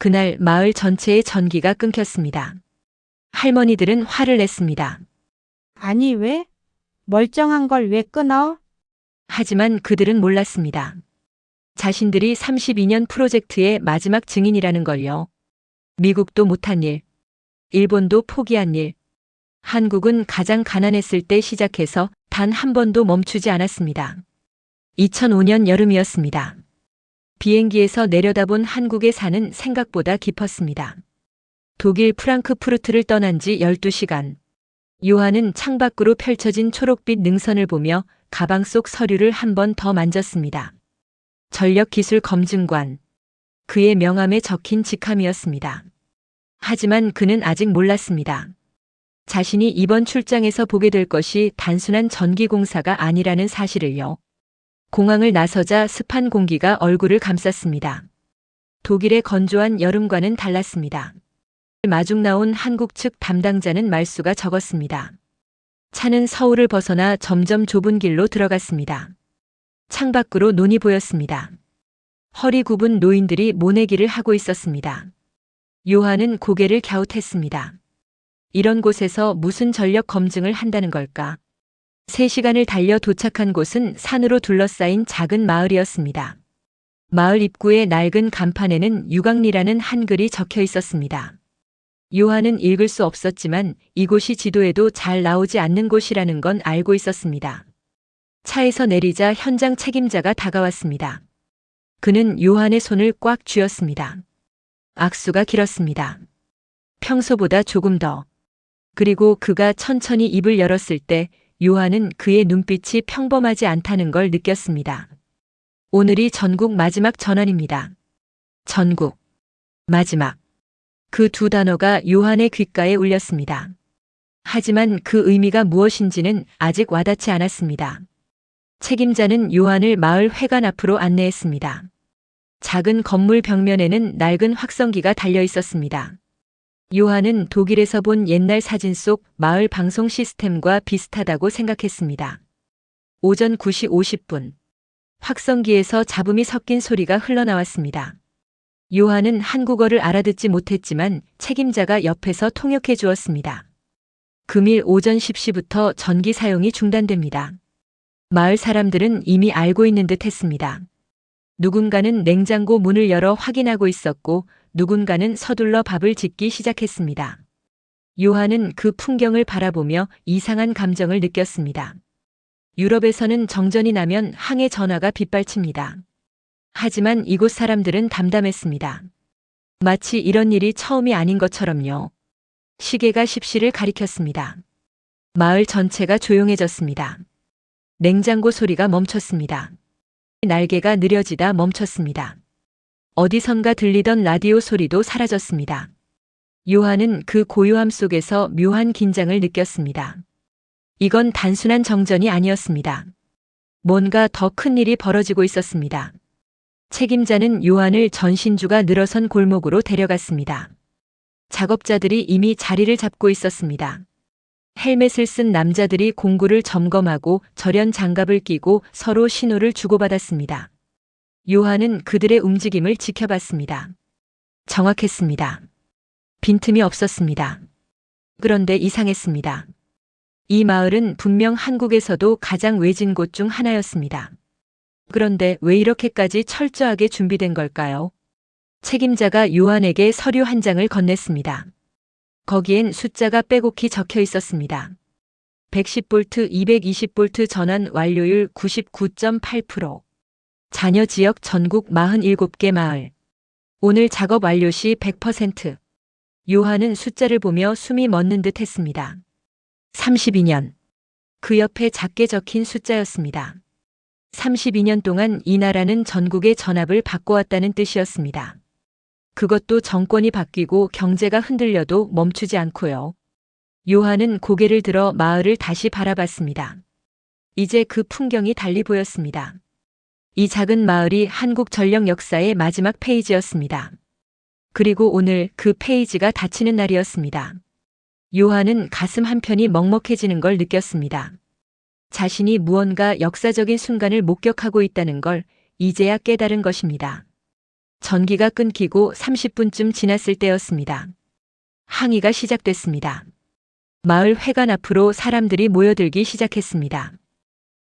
그날 마을 전체의 전기가 끊겼습니다. 할머니들은 화를 냈습니다. 아니 왜? 멀쩡한 걸 왜 끊어? 하지만 그들은 몰랐습니다. 자신들이 32년 프로젝트의 마지막 증인이라는 걸요. 미국도 못한 일, 일본도 포기한 일, 한국은 가장 가난했을 때 시작해서 단 한 번도 멈추지 않았습니다. 2005년 여름이었습니다. 비행기에서 내려다본 한국의 산은 생각보다 깊었습니다. 독일 프랑크푸르트를 떠난 지 12시간. 요한은 창밖으로 펼쳐진 초록빛 능선을 보며 가방 속 서류를 한 번 더 만졌습니다. 전력기술검증관. 그의 명함에 적힌 직함이었습니다. 하지만 그는 아직 몰랐습니다. 자신이 이번 출장에서 보게 될 것이 단순한 전기공사가 아니라는 사실을요. 공항을 나서자 습한 공기가 얼굴을 감쌌습니다. 독일의 건조한 여름과는 달랐습니다. 마중 나온 한국 측 담당자는 말수가 적었습니다. 차는 서울을 벗어나 점점 좁은 길로 들어갔습니다. 창밖으로 논이 보였습니다. 허리 굽은 노인들이 모내기를 하고 있었습니다. 요한은 고개를 갸웃했습니다. 이런 곳에서 무슨 전력 검증을 한다는 걸까? 3시간을 달려 도착한 곳은 산으로 둘러싸인 작은 마을이었습니다. 마을 입구의 낡은 간판에는 유광리라는 한글이 적혀 있었습니다. 요한은 읽을 수 없었지만 이곳이 지도에도 잘 나오지 않는 곳이라는 건 알고 있었습니다. 차에서 내리자 현장 책임자가 다가왔습니다. 그는 요한의 손을 꽉 쥐었습니다. 악수가 길었습니다. 평소보다 조금 더. 그리고 그가 천천히 입을 열었을 때 요한은 그의 눈빛이 평범하지 않다는 걸 느꼈습니다. 오늘이 전국 마지막 전환입니다. 전국. 마지막. 그 두 단어가 요한의 귓가에 울렸습니다. 하지만 그 의미가 무엇인지는 아직 와닿지 않았습니다. 책임자는 요한을 마을 회관 앞으로 안내했습니다. 작은 건물 벽면에는 낡은 확성기가 달려 있었습니다. 요한은 독일에서 본 옛날 사진 속 마을 방송 시스템과 비슷하다고 생각했습니다. 오전 9시 50분. 확성기에서 잡음이 섞인 소리가 흘러나왔습니다. 요한은 한국어를 알아듣지 못했지만 책임자가 옆에서 통역해 주었습니다. 금일 오전 10시부터 전기 사용이 중단됩니다. 마을 사람들은 이미 알고 있는 듯 했습니다. 누군가는 냉장고 문을 열어 확인하고 있었고 누군가는 서둘러 밥을 짓기 시작했습니다. 요한은 그 풍경을 바라보며 이상한 감정을 느꼈습니다. 유럽에서는 정전이 나면 항해 전화가 빗발칩니다. 하지만 이곳 사람들은 담담했습니다. 마치 이런 일이 처음이 아닌 것처럼요. 시계가 10시를 가리켰습니다. 마을 전체가 조용해졌습니다. 냉장고 소리가 멈췄습니다. 날개가 느려지다 멈췄습니다. 어디선가 들리던 라디오 소리도 사라졌습니다. 요한은 그 고요함 속에서 묘한 긴장을 느꼈습니다. 이건 단순한 정전이 아니었습니다. 뭔가 더 큰 일이 벌어지고 있었습니다. 책임자는 요한을 전신주가 늘어선 골목으로 데려갔습니다. 작업자들이 이미 자리를 잡고 있었습니다. 헬멧을 쓴 남자들이 공구를 점검하고 절연 장갑을 끼고 서로 신호를 주고받았습니다. 요한은 그들의 움직임을 지켜봤습니다. 정확했습니다. 빈틈이 없었습니다. 그런데 이상했습니다. 이 마을은 분명 한국에서도 가장 외진 곳 중 하나였습니다. 그런데 왜 이렇게까지 철저하게 준비된 걸까요? 책임자가 요한에게 서류 한 장을 건넸습니다. 거기엔 숫자가 빼곡히 적혀 있었습니다. 110V, 220V 전환 완료율 99.8%. 잔여 지역 전국 47개 마을. 오늘 작업 완료 시 100%. 요한은 숫자를 보며 숨이 멎는 듯 했습니다. 32년. 그 옆에 작게 적힌 숫자였습니다. 32년 동안 이 나라는 전국의 전압을 바꿔왔다는 뜻이었습니다. 그것도 정권이 바뀌고 경제가 흔들려도 멈추지 않고요. 요한은 고개를 들어 마을을 다시 바라봤습니다. 이제 그 풍경이 달리 보였습니다. 이 작은 마을이 한국 전력 역사의 마지막 페이지였습니다. 그리고 오늘 그 페이지가 닫히는 날이었습니다. 요한은 가슴 한편이 먹먹해지는 걸 느꼈습니다. 자신이 무언가 역사적인 순간을 목격하고 있다는 걸 이제야 깨달은 것입니다. 전기가 끊기고 30분쯤 지났을 때였습니다. 항의가 시작됐습니다. 마을 회관 앞으로 사람들이 모여들기 시작했습니다.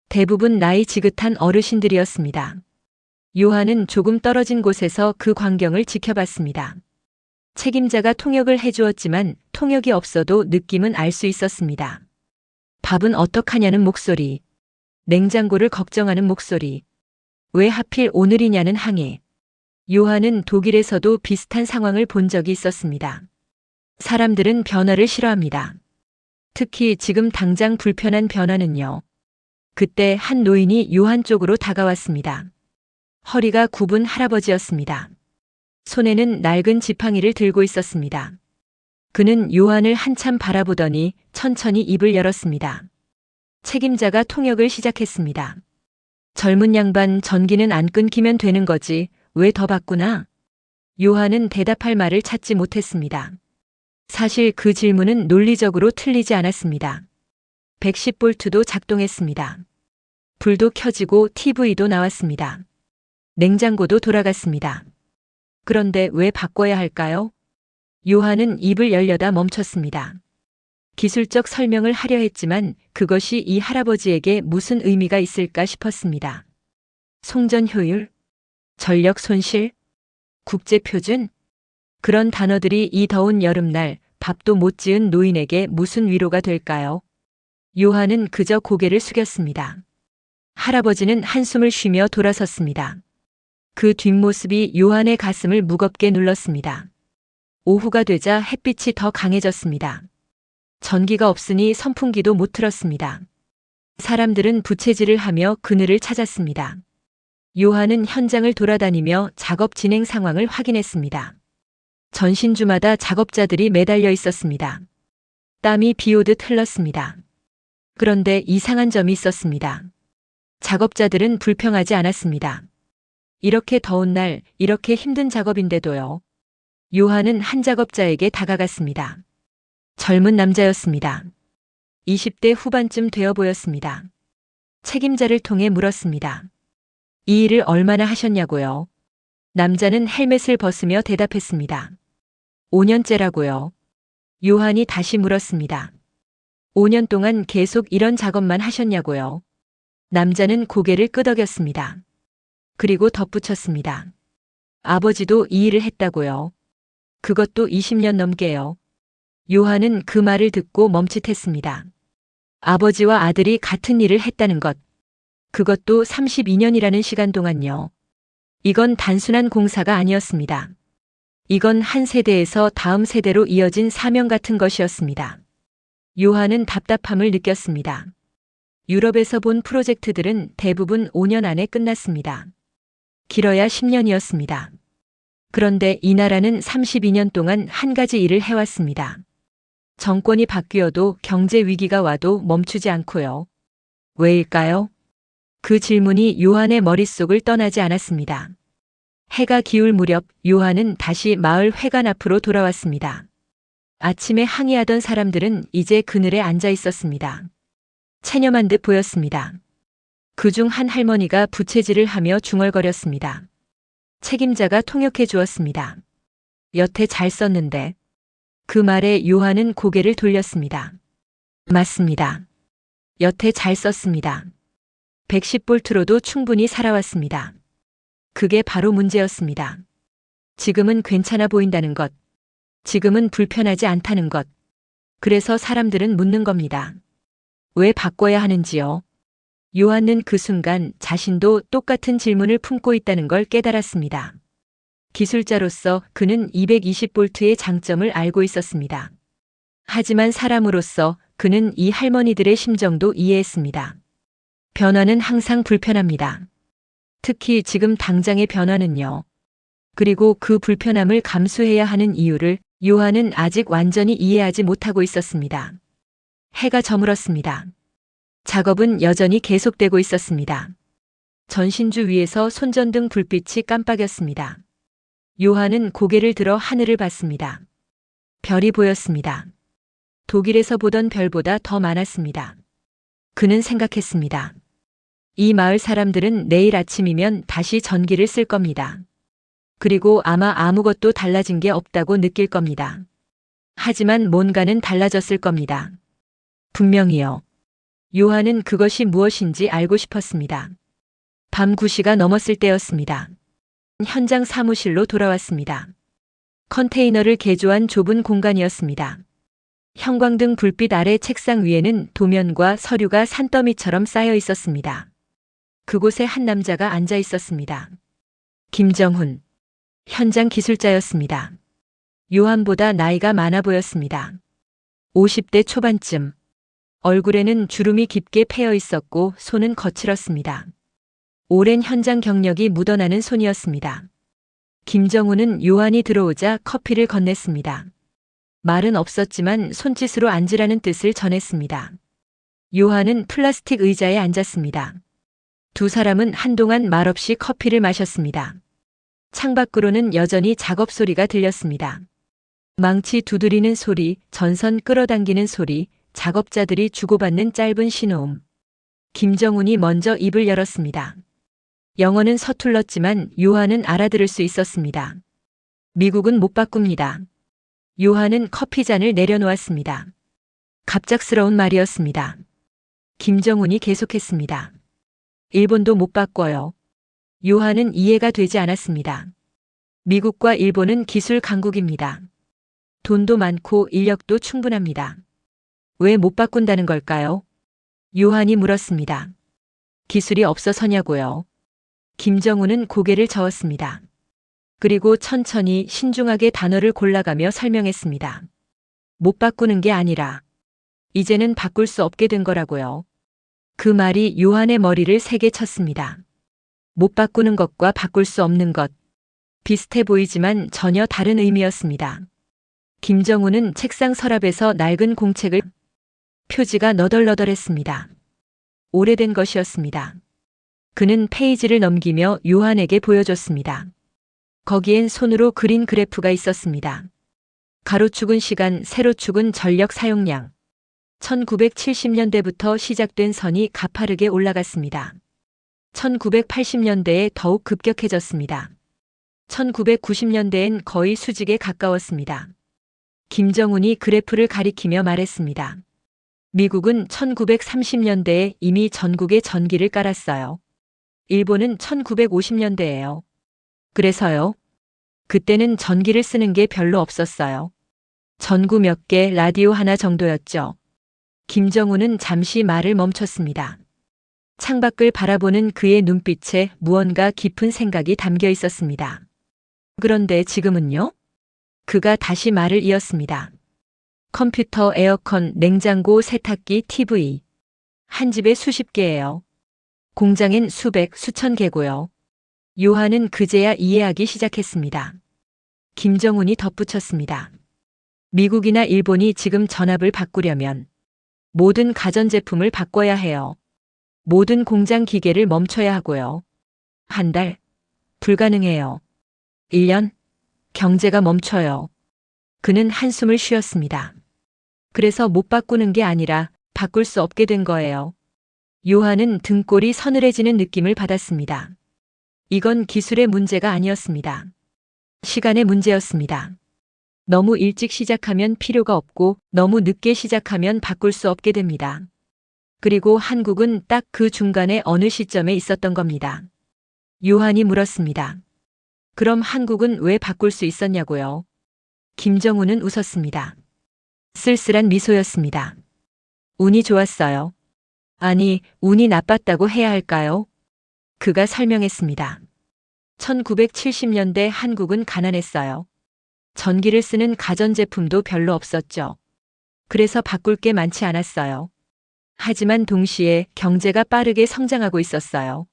대부분 나이 지긋한 어르신들이었습니다. 요한은 조금 떨어진 곳에서 그 광경을 지켜봤습니다. 책임자가 통역을 해주었지만 통역이 없어도 느낌은 알 수 있었습니다. 밥은 어떡하냐는 목소리, 냉장고를 걱정하는 목소리, 왜 하필 오늘이냐는 항해. 요한은 독일에서도 비슷한 상황을 본 적이 있었습니다. 사람들은 변화를 싫어합니다. 특히 지금 당장 불편한 변화는요. 그때 한 노인이 요한 쪽으로 다가왔습니다. 허리가 굽은 할아버지였습니다. 손에는 낡은 지팡이를 들고 있었습니다. 그는 요한을 한참 바라보더니 천천히 입을 열었습니다. 책임자가 통역을 시작했습니다. 젊은 양반, 전기는 안 끊기면 되는 거지. 왜 더 받구나? 요한은 대답할 말을 찾지 못했습니다. 사실 그 질문은 논리적으로 틀리지 않았습니다. 110볼트도 작동했습니다. 불도 켜지고 TV도 나왔습니다. 냉장고도 돌아갔습니다. 그런데 왜 바꿔야 할까요? 요한은 입을 열려다 멈췄습니다. 기술적 설명을 하려 했지만 그것이 이 할아버지에게 무슨 의미가 있을까 싶었습니다. 송전 효율, 전력 손실, 국제 표준? 그런 단어들이 이 더운 여름날 밥도 못 지은 노인에게 무슨 위로가 될까요? 요한은 그저 고개를 숙였습니다. 할아버지는 한숨을 쉬며 돌아섰습니다. 그 뒷모습이 요한의 가슴을 무겁게 눌렀습니다. 오후가 되자 햇빛이 더 강해졌습니다. 전기가 없으니 선풍기도 못 틀었습니다. 사람들은 부채질을 하며 그늘을 찾았습니다. 요한은 현장을 돌아다니며 작업 진행 상황을 확인했습니다. 전신주마다 작업자들이 매달려 있었습니다. 땀이 비오듯 흘렀습니다. 그런데 이상한 점이 있었습니다. 작업자들은 불평하지 않았습니다. 이렇게 더운 날, 이렇게 힘든 작업인데도요. 요한은 한 작업자에게 다가갔습니다. 젊은 남자였습니다. 20대 후반쯤 되어 보였습니다. 책임자를 통해 물었습니다. 이 일을 얼마나 하셨냐고요? 남자는 헬멧을 벗으며 대답했습니다. 5년째라고요. 요한이 다시 물었습니다. 5년 동안 계속 이런 작업만 하셨냐고요? 남자는 고개를 끄덕였습니다. 그리고 덧붙였습니다. 아버지도 이 일을 했다고요. 그것도 20년 넘게요. 요한은 그 말을 듣고 멈칫했습니다. 아버지와 아들이 같은 일을 했다는 것. 그것도 32년이라는 시간 동안요. 이건 단순한 공사가 아니었습니다. 이건 한 세대에서 다음 세대로 이어진 사명 같은 것이었습니다. 요한은 답답함을 느꼈습니다. 유럽에서 본 프로젝트들은 대부분 5년 안에 끝났습니다. 길어야 10년이었습니다. 그런데 이 나라는 32년 동안 한 가지 일을 해왔습니다. 정권이 바뀌어도 경제 위기가 와도 멈추지 않고요. 왜일까요? 그 질문이 요한의 머릿속을 떠나지 않았습니다. 해가 기울 무렵 요한은 다시 마을 회관 앞으로 돌아왔습니다. 아침에 항의하던 사람들은 이제 그늘에 앉아 있었습니다. 체념한 듯 보였습니다. 그중 한 할머니가 부채질을 하며 중얼거렸습니다. 책임자가 통역해 주었습니다. 여태 잘 썼는데. 그 말에 요한은 고개를 돌렸습니다. 맞습니다. 여태 잘 썼습니다. 110볼트로도 충분히 살아왔습니다. 그게 바로 문제였습니다. 지금은 괜찮아 보인다는 것. 지금은 불편하지 않다는 것. 그래서 사람들은 묻는 겁니다. 왜 바꿔야 하는지요? 요한은 그 순간 자신도 똑같은 질문을 품고 있다는 걸 깨달았습니다. 기술자로서 그는 220볼트의 장점을 알고 있었습니다. 하지만 사람으로서 그는 이 할머니들의 심정도 이해했습니다. 변화는 항상 불편합니다. 특히 지금 당장의 변화는요. 그리고 그 불편함을 감수해야 하는 이유를 요한은 아직 완전히 이해하지 못하고 있었습니다. 해가 저물었습니다. 작업은 여전히 계속되고 있었습니다. 전신주 위에서 손전등 불빛이 깜빡였습니다. 요한은 고개를 들어 하늘을 봤습니다. 별이 보였습니다. 독일에서 보던 별보다 더 많았습니다. 그는 생각했습니다. 이 마을 사람들은 내일 아침이면 다시 전기를 쓸 겁니다. 그리고 아마 아무것도 달라진 게 없다고 느낄 겁니다. 하지만 뭔가는 달라졌을 겁니다. 분명히요. 요한은 그것이 무엇인지 알고 싶었습니다. 밤 9시가 넘었을 때였습니다. 현장 사무실로 돌아왔습니다. 컨테이너를 개조한 좁은 공간이었습니다. 형광등 불빛 아래 책상 위에는 도면과 서류가 산더미처럼 쌓여 있었습니다. 그곳에 한 남자가 앉아 있었습니다. 김정훈. 현장 기술자였습니다. 요한보다 나이가 많아 보였습니다. 50대 초반쯤. 얼굴에는 주름이 깊게 패여 있었고 손은 거칠었습니다. 오랜 현장 경력이 묻어나는 손이었습니다. 김정훈은 요한이 들어오자 커피를 건넸습니다. 말은 없었지만 손짓으로 앉으라는 뜻을 전했습니다. 요한은 플라스틱 의자에 앉았습니다. 두 사람은 한동안 말없이 커피를 마셨습니다. 창밖으로는 여전히 작업 소리가 들렸습니다. 망치 두드리는 소리, 전선 끌어당기는 소리, 작업자들이 주고받는 짧은 신호음. 김정훈이 먼저 입을 열었습니다. 영어는 서툴렀지만 요한은 알아들을 수 있었습니다. 미국은 못 바꿉니다. 요한은 커피잔을 내려놓았습니다. 갑작스러운 말이었습니다. 김정훈이 계속했습니다. 일본도 못 바꿔요. 요한은 이해가 되지 않았습니다. 미국과 일본은 기술 강국입니다. 돈도 많고 인력도 충분합니다. 왜 못 바꾼다는 걸까요? 요한이 물었습니다. 기술이 없어서냐고요. 김정훈은 고개를 저었습니다. 그리고 천천히 신중하게 단어를 골라가며 설명했습니다. 못 바꾸는 게 아니라 이제는 바꿀 수 없게 된 거라고요. 그 말이 요한의 머리를 세게 쳤습니다. 못 바꾸는 것과 바꿀 수 없는 것. 비슷해 보이지만 전혀 다른 의미였습니다. 김정훈은 책상 서랍에서 낡은 공책을 표지가 너덜너덜했습니다. 오래된 것이었습니다. 그는 페이지를 넘기며 요한에게 보여줬습니다. 거기엔 손으로 그린 그래프가 있었습니다. 가로축은 시간, 세로축은 전력 사용량. 1970년대부터 시작된 선이 가파르게 올라갔습니다. 1980년대에 더욱 급격해졌습니다. 1990년대엔 거의 수직에 가까웠습니다. 김정훈이 그래프를 가리키며 말했습니다. 미국은 1930년대에 이미 전국에 전기를 깔았어요. 일본은 1950년대예요. 그래서요. 그때는 전기를 쓰는 게 별로 없었어요. 전구 몇 개, 라디오 하나 정도였죠. 김정훈은 잠시 말을 멈췄습니다. 창밖을 바라보는 그의 눈빛에 무언가 깊은 생각이 담겨 있었습니다. 그런데 지금은요? 그가 다시 말을 이었습니다. 컴퓨터, 에어컨, 냉장고, 세탁기, TV. 한 집에 수십 개예요. 공장엔 수백, 수천 개고요. 요한은 그제야 이해하기 시작했습니다. 김정훈이 덧붙였습니다. 미국이나 일본이 지금 전압을 바꾸려면 모든 가전제품을 바꿔야 해요. 모든 공장 기계를 멈춰야 하고요. 한 달? 불가능해요. 1년? 경제가 멈춰요. 그는 한숨을 쉬었습니다. 그래서 못 바꾸는 게 아니라 바꿀 수 없게 된 거예요. 요한은 등골이 서늘해지는 느낌을 받았습니다. 이건 기술의 문제가 아니었습니다. 시간의 문제였습니다. 너무 일찍 시작하면 필요가 없고 너무 늦게 시작하면 바꿀 수 없게 됩니다. 그리고 한국은 딱 그 중간에 어느 시점에 있었던 겁니다. 요한이 물었습니다. 그럼 한국은 왜 바꿀 수 있었냐고요? 김정훈은 웃었습니다. 쓸쓸한 미소였습니다. 운이 좋았어요. 아니, 운이 나빴다고 해야 할까요? 그가 설명했습니다. 1970년대 한국은 가난했어요. 전기를 쓰는 가전제품도 별로 없었죠. 그래서 바꿀 게 많지 않았어요. 하지만 동시에 경제가 빠르게 성장하고 있었어요.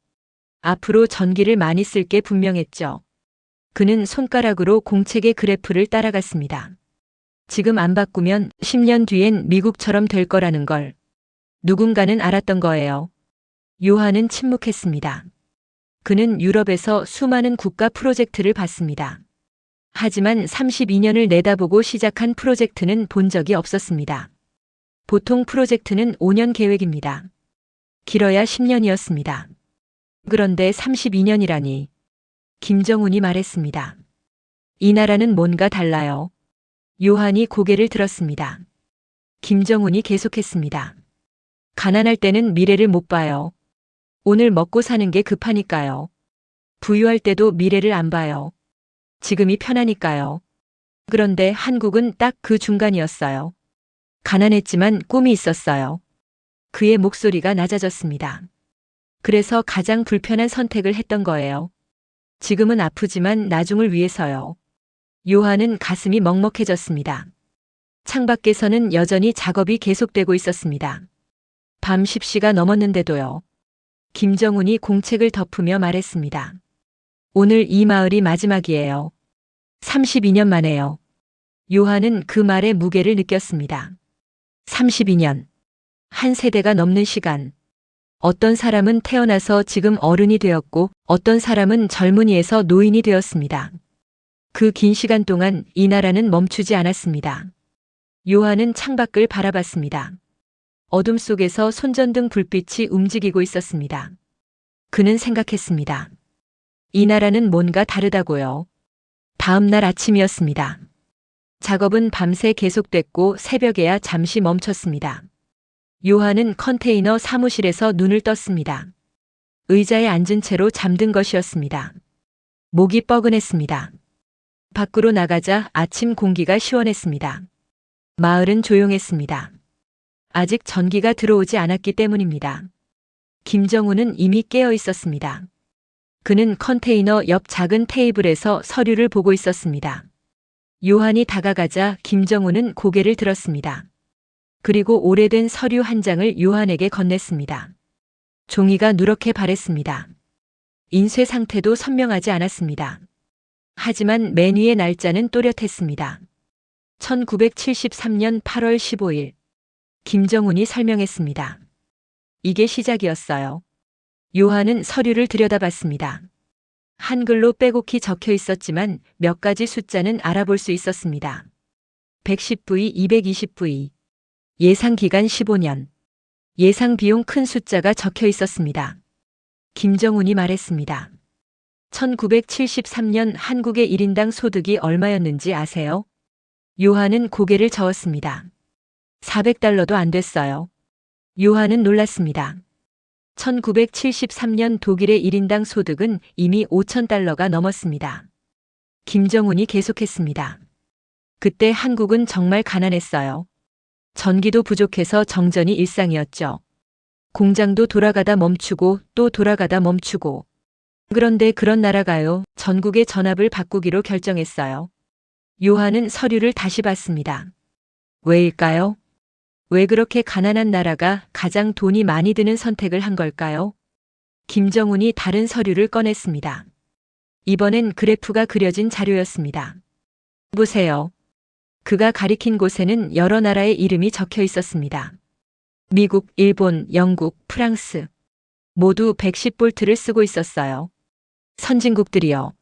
앞으로 전기를 많이 쓸 게 분명했죠. 그는 손가락으로 공책의 그래프를 따라갔습니다. 지금 안 바꾸면 10년 뒤엔 미국처럼 될 거라는 걸 누군가는 알았던 거예요. 요한은 침묵했습니다. 그는 유럽에서 수많은 국가 프로젝트를 봤습니다. 하지만 32년을 내다보고 시작한 프로젝트는 본 적이 없었습니다. 보통 프로젝트는 5년 계획입니다. 길어야 10년이었습니다. 그런데 32년이라니. 김정훈이 말했습니다. 이 나라는 뭔가 달라요. 요한이 고개를 들었습니다. 김정훈이 계속했습니다. 가난할 때는 미래를 못 봐요. 오늘 먹고 사는 게 급하니까요. 부유할 때도 미래를 안 봐요. 지금이 편하니까요. 그런데 한국은 딱 그 중간이었어요. 가난했지만 꿈이 있었어요. 그의 목소리가 낮아졌습니다. 그래서 가장 불편한 선택을 했던 거예요. 지금은 아프지만 나중을 위해서요. 요한은 가슴이 먹먹해졌습니다. 창밖에서는 여전히 작업이 계속되고 있었습니다. 밤 10시가 넘었는데도요. 김정훈이 공책을 덮으며 말했습니다. 오늘 이 마을이 마지막이에요. 32년 만에요. 요한은 그 말의 무게를 느꼈습니다. 32년. 한 세대가 넘는 시간. 어떤 사람은 태어나서 지금 어른이 되었고 어떤 사람은 젊은이에서 노인이 되었습니다. 그 긴 시간 동안 이 나라는 멈추지 않았습니다. 요한은 창밖을 바라봤습니다. 어둠 속에서 손전등 불빛이 움직이고 있었습니다. 그는 생각했습니다. 이 나라는 뭔가 다르다고요. 다음 날 아침이었습니다. 작업은 밤새 계속됐고 새벽에야 잠시 멈췄습니다. 요한은 컨테이너 사무실에서 눈을 떴습니다. 의자에 앉은 채로 잠든 것이었습니다. 목이 뻐근했습니다. 밖으로 나가자 아침 공기가 시원했습니다. 마을은 조용했습니다. 아직 전기가 들어오지 않았기 때문입니다. 김정훈은 이미 깨어 있었습니다. 그는 컨테이너 옆 작은 테이블에서 서류를 보고 있었습니다. 요한이 다가가자 김정훈은 고개를 들었습니다. 그리고 오래된 서류 한 장을 요한에게 건넸습니다. 종이가 누렇게 바랬습니다. 인쇄 상태도 선명하지 않았습니다. 하지만 맨 위의 날짜는 또렷했습니다. 1973년 8월 15일. 김정훈이 설명했습니다. 이게 시작이었어요. 요한은 서류를 들여다봤습니다. 한글로 빼곡히 적혀 있었지만 몇 가지 숫자는 알아볼 수 있었습니다. 110V, 220V. 예상 기간 15년. 예상 비용 큰 숫자가 적혀 있었습니다. 김정훈이 말했습니다. 1973년 한국의 1인당 소득이 얼마였는지 아세요? 요한은 고개를 저었습니다. 400달러도 안 됐어요. 요한은 놀랐습니다. 1973년 독일의 1인당 소득은 이미 5,000달러가 넘었습니다. 김정훈이 계속했습니다. 그때 한국은 정말 가난했어요. 전기도 부족해서 정전이 일상이었죠. 공장도 돌아가다 멈추고 또 돌아가다 멈추고. 그런데 그런 나라가요, 전국의 전압을 바꾸기로 결정했어요. 요한은 서류를 다시 봤습니다. 왜일까요? 왜 그렇게 가난한 나라가 가장 돈이 많이 드는 선택을 한 걸까요? 김정훈이 다른 서류를 꺼냈습니다. 이번엔 그래프가 그려진 자료였습니다. 보세요. 그가 가리킨 곳에는 여러 나라의 이름이 적혀 있었습니다. 미국, 일본, 영국, 프랑스. 모두 110볼트를 쓰고 있었어요. 선진국들이요.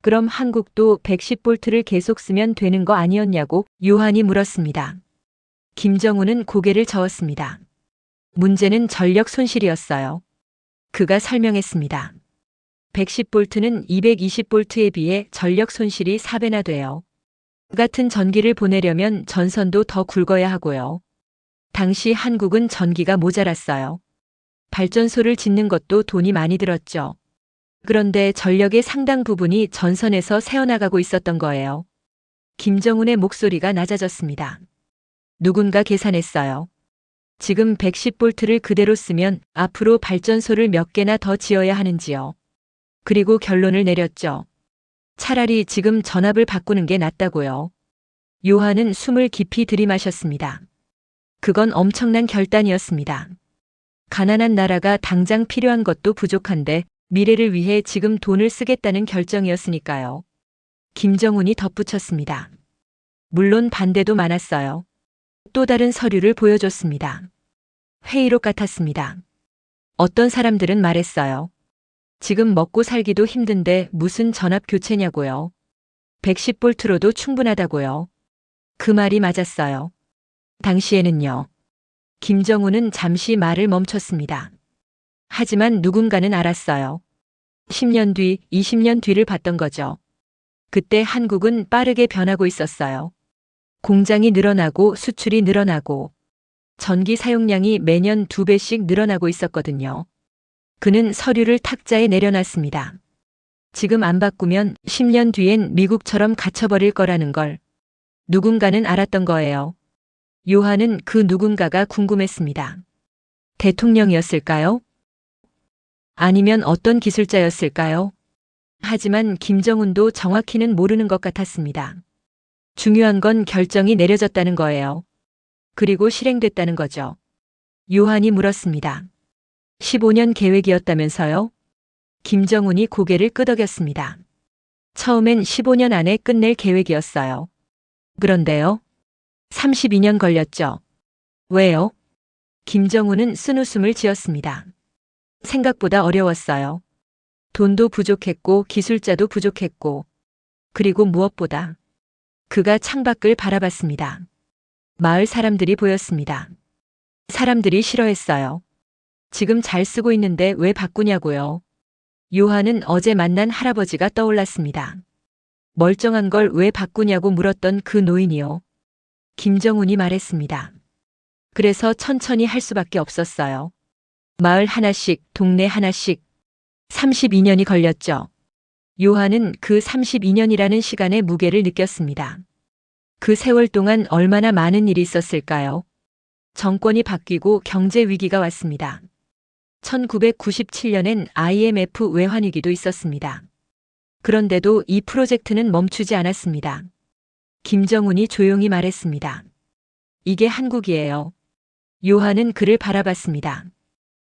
그럼 한국도 110볼트를 계속 쓰면 되는 거 아니었냐고 요한이 물었습니다. 김정훈은 고개를 저었습니다. 문제는 전력 손실이었어요. 그가 설명했습니다. 110볼트는 220볼트에 비해 전력 손실이 4배나 돼요. 같은 전기를 보내려면 전선도 더 굵어야 하고요. 당시 한국은 전기가 모자랐어요. 발전소를 짓는 것도 돈이 많이 들었죠. 그런데 전력의 상당 부분이 전선에서 새어나가고 있었던 거예요. 김정훈의 목소리가 낮아졌습니다. 누군가 계산했어요. 지금 110볼트를 그대로 쓰면 앞으로 발전소를 몇 개나 더 지어야 하는지요. 그리고 결론을 내렸죠. 차라리 지금 전압을 바꾸는 게 낫다고요. 요한은 숨을 깊이 들이마셨습니다. 그건 엄청난 결단이었습니다. 가난한 나라가 당장 필요한 것도 부족한데 미래를 위해 지금 돈을 쓰겠다는 결정이었으니까요. 김정훈이 덧붙였습니다. 물론 반대도 많았어요. 또 다른 서류를 보여줬습니다. 회의록 같았습니다. 어떤 사람들은 말했어요. 지금 먹고 살기도 힘든데 무슨 전압 교체냐고요. 110볼트로도 충분하다고요. 그 말이 맞았어요. 당시에는요. 김정훈은 잠시 말을 멈췄습니다. 하지만 누군가는 알았어요. 10년 뒤, 20년 뒤를 봤던 거죠. 그때 한국은 빠르게 변하고 있었어요. 공장이 늘어나고 수출이 늘어나고 전기 사용량이 매년 2배씩 늘어나고 있었거든요. 그는 서류를 탁자에 내려놨습니다. 지금 안 바꾸면 10년 뒤엔 미국처럼 갇혀버릴 거라는 걸 누군가는 알았던 거예요. 요한은 그 누군가가 궁금했습니다. 대통령이었을까요? 아니면 어떤 기술자였을까요? 하지만 김정은도 정확히는 모르는 것 같았습니다. 중요한 건 결정이 내려졌다는 거예요. 그리고 실행됐다는 거죠. 요한이 물었습니다. 15년 계획이었다면서요? 김정은이 고개를 끄덕였습니다. 처음엔 15년 안에 끝낼 계획이었어요. 그런데요? 32년 걸렸죠. 왜요? 김정은은 쓴웃음을 지었습니다. 생각보다 어려웠어요. 돈도 부족했고 기술자도 부족했고 그리고 무엇보다 그가 창밖을 바라봤습니다. 마을 사람들이 보였습니다. 사람들이 싫어했어요. 지금 잘 쓰고 있는데 왜 바꾸냐고요. 요한은 어제 만난 할아버지가 떠올랐습니다. 멀쩡한 걸 왜 바꾸냐고 물었던 그 노인이요. 김정은이 말했습니다. 그래서 천천히 할 수밖에 없었어요. 마을 하나씩, 동네 하나씩. 32년이 걸렸죠. 요한은 그 32년이라는 시간의 무게를 느꼈습니다. 그 세월 동안 얼마나 많은 일이 있었을까요? 정권이 바뀌고 경제 위기가 왔습니다. 1997년엔 IMF 외환위기도 있었습니다. 그런데도 이 프로젝트는 멈추지 않았습니다. 김정은이 조용히 말했습니다. 이게 한국이에요. 요한은 그를 바라봤습니다.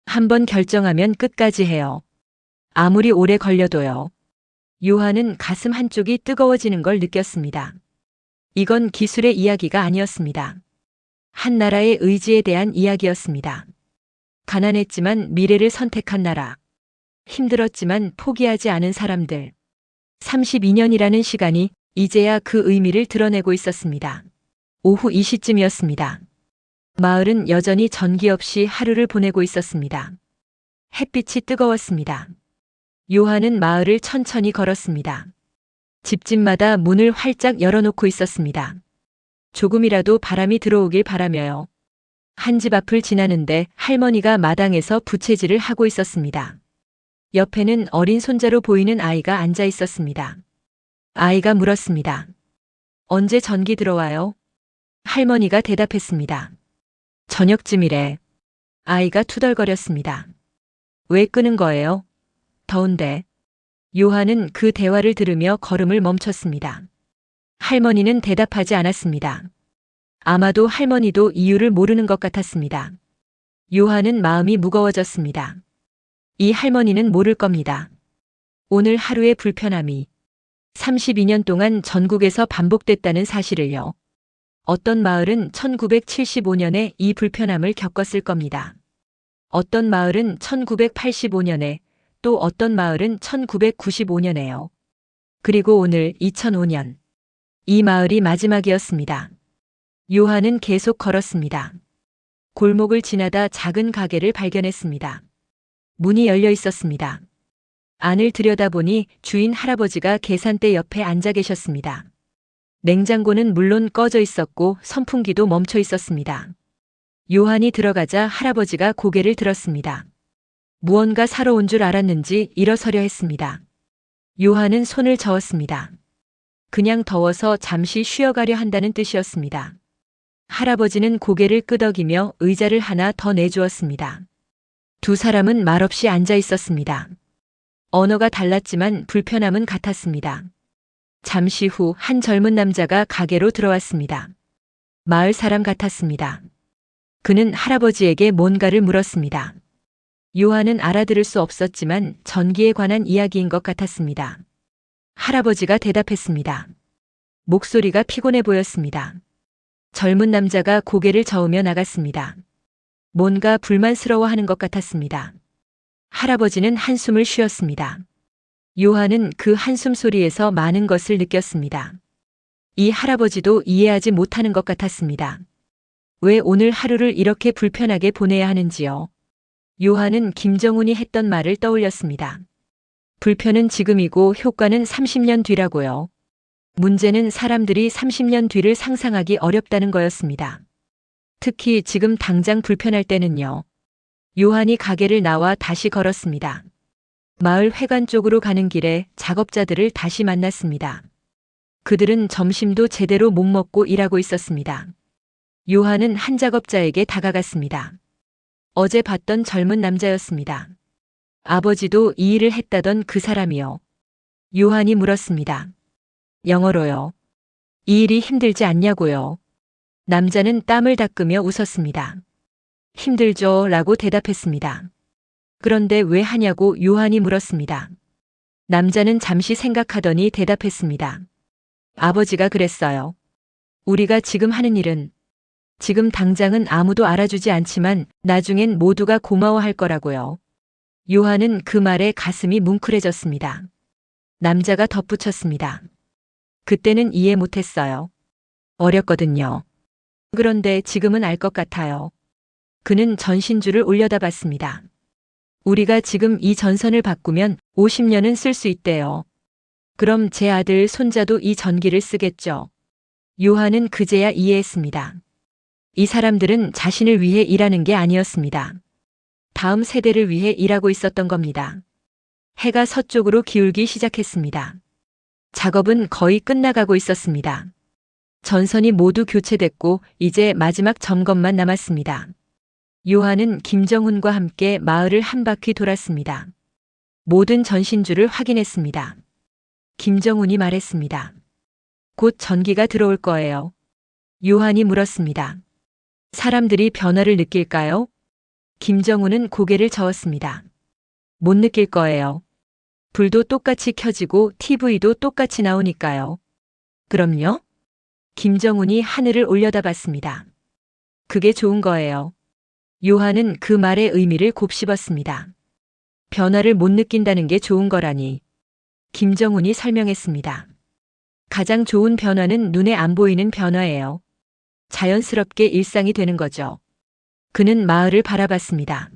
한번 결정하면 끝까지 해요. 아무리 오래 걸려도요. 요한은 가슴 한쪽이 뜨거워지는 걸 느꼈습니다. 이건 기술의 이야기가 아니었습니다. 한 나라의 의지에 대한 이야기였습니다. 가난했지만 미래를 선택한 나라. 힘들었지만 포기하지 않은 사람들. 32년이라는 시간이 이제야 그 의미를 드러내고 있었습니다. 오후 2시쯤이었습니다. 마을은 여전히 전기 없이 하루를 보내고 있었습니다. 햇빛이 뜨거웠습니다. 요한은 마을을 천천히 걸었습니다. 집집마다 문을 활짝 열어놓고 있었습니다. 조금이라도 바람이 들어오길 바라며요. 한 집 앞을 지나는데 할머니가 마당에서 부채질을 하고 있었습니다. 옆에는 어린 손자로 보이는 아이가 앉아 있었습니다. 아이가 물었습니다. 언제 전기 들어와요? 할머니가 대답했습니다. 저녁쯤이래. 아이가 투덜거렸습니다. 왜 끄는 거예요? 더운데. 요한은 그 대화를 들으며 걸음을 멈췄습니다. 할머니는 대답하지 않았습니다. 아마도 할머니도 이유를 모르는 것 같았습니다. 요한은 마음이 무거워졌습니다. 이 할머니는 모를 겁니다. 오늘 하루의 불편함이 32년 동안 전국에서 반복됐다는 사실을요. 어떤 마을은 1975년에 이 불편함을 겪었을 겁니다. 어떤 마을은 1985년에 또 어떤 마을은 1995년에요. 그리고 오늘 2005년. 이 마을이 마지막이었습니다. 요한은 계속 걸었습니다. 골목을 지나다 작은 가게를 발견했습니다. 문이 열려 있었습니다. 안을 들여다보니 주인 할아버지가 계산대 옆에 앉아 계셨습니다. 냉장고는 물론 꺼져 있었고 선풍기도 멈춰 있었습니다. 요한이 들어가자 할아버지가 고개를 들었습니다. 무언가 사러 온 줄 알았는지 일어서려 했습니다. 요한은 손을 저었습니다. 그냥 더워서 잠시 쉬어가려 한다는 뜻이었습니다. 할아버지는 고개를 끄덕이며 의자를 하나 더 내주었습니다. 두 사람은 말없이 앉아 있었습니다. 언어가 달랐지만 불편함은 같았습니다. 잠시 후 한 젊은 남자가 가게로 들어왔습니다. 마을 사람 같았습니다. 그는 할아버지에게 뭔가를 물었습니다. 요한은 알아들을 수 없었지만 전기에 관한 이야기인 것 같았습니다. 할아버지가 대답했습니다. 목소리가 피곤해 보였습니다. 젊은 남자가 고개를 저으며 나갔습니다. 뭔가 불만스러워하는 것 같았습니다. 할아버지는 한숨을 쉬었습니다. 요한은 그 한숨 소리에서 많은 것을 느꼈습니다. 이 할아버지도 이해하지 못하는 것 같았습니다. 왜 오늘 하루를 이렇게 불편하게 보내야 하는지요? 요한은 김정은이 했던 말을 떠올렸습니다. 불편은 지금이고 효과는 30년 뒤라고요. 문제는 사람들이 30년 뒤를 상상하기 어렵다는 거였습니다. 특히 지금 당장 불편할 때는요. 요한이 가게를 나와 다시 걸었습니다. 마을 회관 쪽으로 가는 길에 작업자들을 다시 만났습니다. 그들은 점심도 제대로 못 먹고 일하고 있었습니다. 요한은 한 작업자에게 다가갔습니다. 어제 봤던 젊은 남자였습니다. 아버지도 이 일을 했다던 그 사람이요. 요한이 물었습니다. 영어로요. 이 일이 힘들지 않냐고요. 남자는 땀을 닦으며 웃었습니다. 힘들죠 라고 대답했습니다. 그런데 왜 하냐고 요한이 물었습니다. 남자는 잠시 생각하더니 대답했습니다. 아버지가 그랬어요. 우리가 지금 하는 일은 지금 당장은 아무도 알아주지 않지만 나중엔 모두가 고마워할 거라고요. 요한은 그 말에 가슴이 뭉클해졌습니다. 남자가 덧붙였습니다. 그때는 이해 못했어요. 어렸거든요. 그런데 지금은 알 것 같아요. 그는 전신주를 올려다봤습니다. 우리가 지금 이 전선을 바꾸면 50년은 쓸 수 있대요. 그럼 제 아들, 손자도 이 전기를 쓰겠죠. 요한은 그제야 이해했습니다. 이 사람들은 자신을 위해 일하는 게 아니었습니다. 다음 세대를 위해 일하고 있었던 겁니다. 해가 서쪽으로 기울기 시작했습니다. 작업은 거의 끝나가고 있었습니다. 전선이 모두 교체됐고 이제 마지막 점검만 남았습니다. 요한은 김정훈과 함께 마을을 한 바퀴 돌았습니다. 모든 전신주를 확인했습니다. 김정훈이 말했습니다. 곧 전기가 들어올 거예요. 요한이 물었습니다. 사람들이 변화를 느낄까요? 김정훈은 고개를 저었습니다. 못 느낄 거예요. 불도 똑같이 켜지고 TV도 똑같이 나오니까요. 그럼요? 김정훈이 하늘을 올려다봤습니다. 그게 좋은 거예요. 요한은 그 말의 의미를 곱씹었습니다. 변화를 못 느낀다는 게 좋은 거라니. 김정훈이 설명했습니다. 가장 좋은 변화는 눈에 안 보이는 변화예요. 자연스럽게 일상이 되는 거죠. 그는 마을을 바라봤습니다.